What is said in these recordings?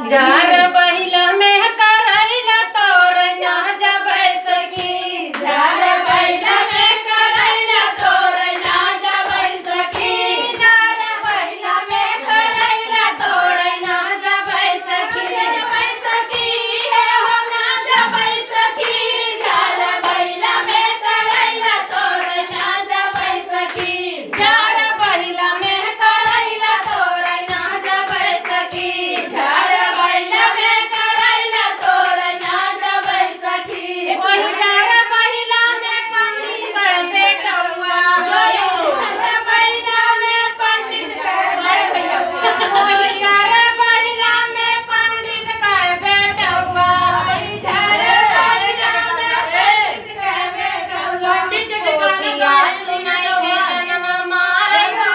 जार बहिला में करैला तोर ना जबै सखी जार बहिला में करैला तोर ना जबै सखी जार बहिला में करैला तोर ना जबै सखी जबै सखी हे हो ना जबै सखी जार बहिला में करैला तोर ना जबै सखी जार बहिला में करैला तोर ना जबै सखी जार बहिला में करैला तोर ना जबै सखी ओही जार बहिला में पंडित के बेटौआ जार बहिला में पंडित के बेटौआ ओही जार बहिला में पंडित के बेटौआ ओही जार बहिला में पंडित के बेटौआ पंडित के बेटौआ सुनाई के जन्म मारे हो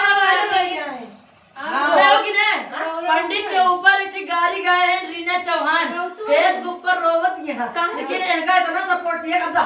पंडित के ऊपर एक गाली गाए हैं रीना चौहान फेसबुक पर रोवत यह लेकिन इनका इतना सपोर्ट दिया कब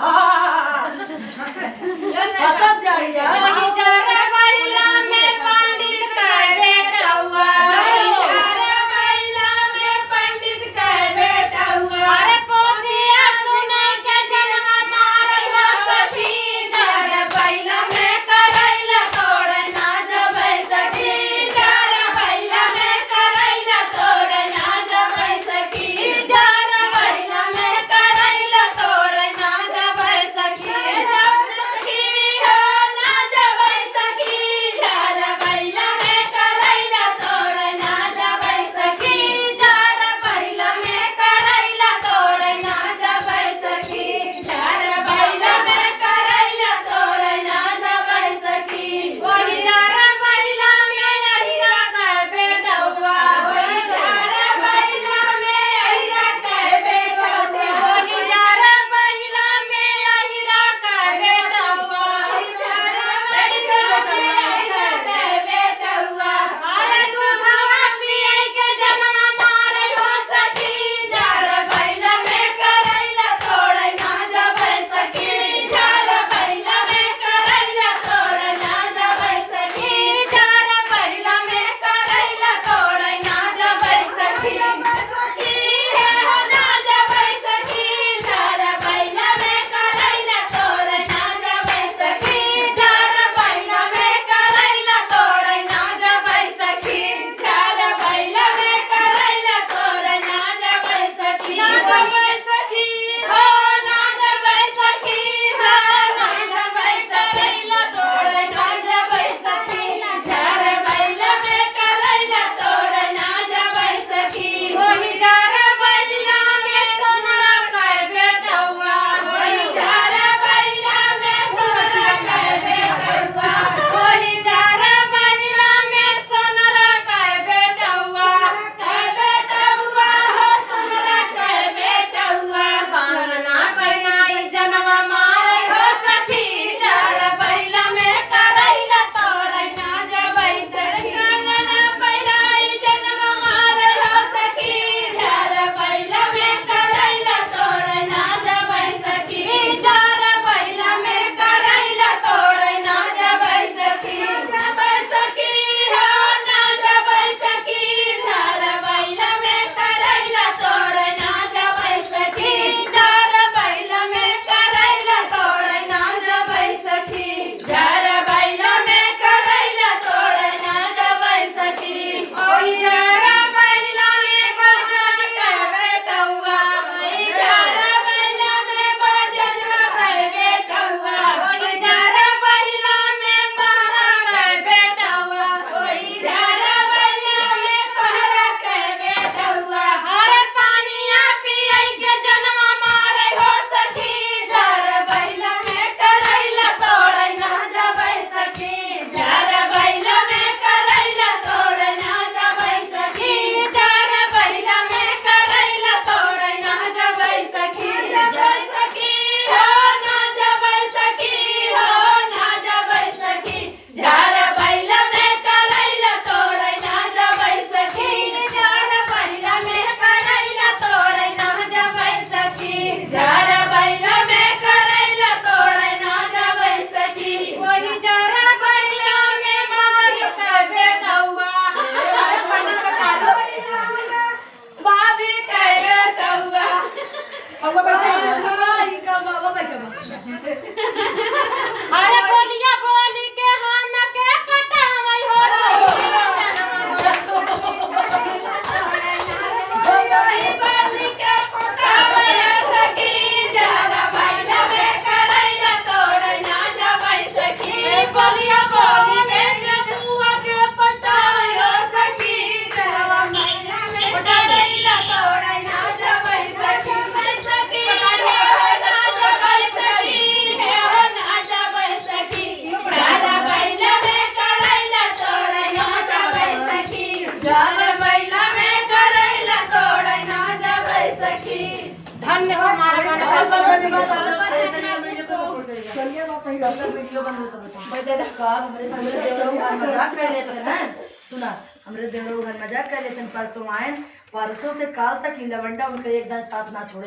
हसत जाइए ओही जार बहिला में पंडित के बेटौआ ओही जार बहिला में पंडित के बेटौआ अरे पोथिया सुनाई के जन्म मारे हो सखी जार बहिला में करैला तोर ना जबै सखी जार बहिला में करैला तोर ना जबै सखी जार बहिला में करैला तोर ना जबै सखी सखी हो ना जबै चलिए बात नहीं सबका वीडियो बंद हो तो काल हमरे देवरो घर मजाक कर लेते हैं सुना हमरे देवरो घर मजाक कर लेते हैं परसों आए परसों से काल तक ही लवंडा उनके एक दिन साथ ना छोड़े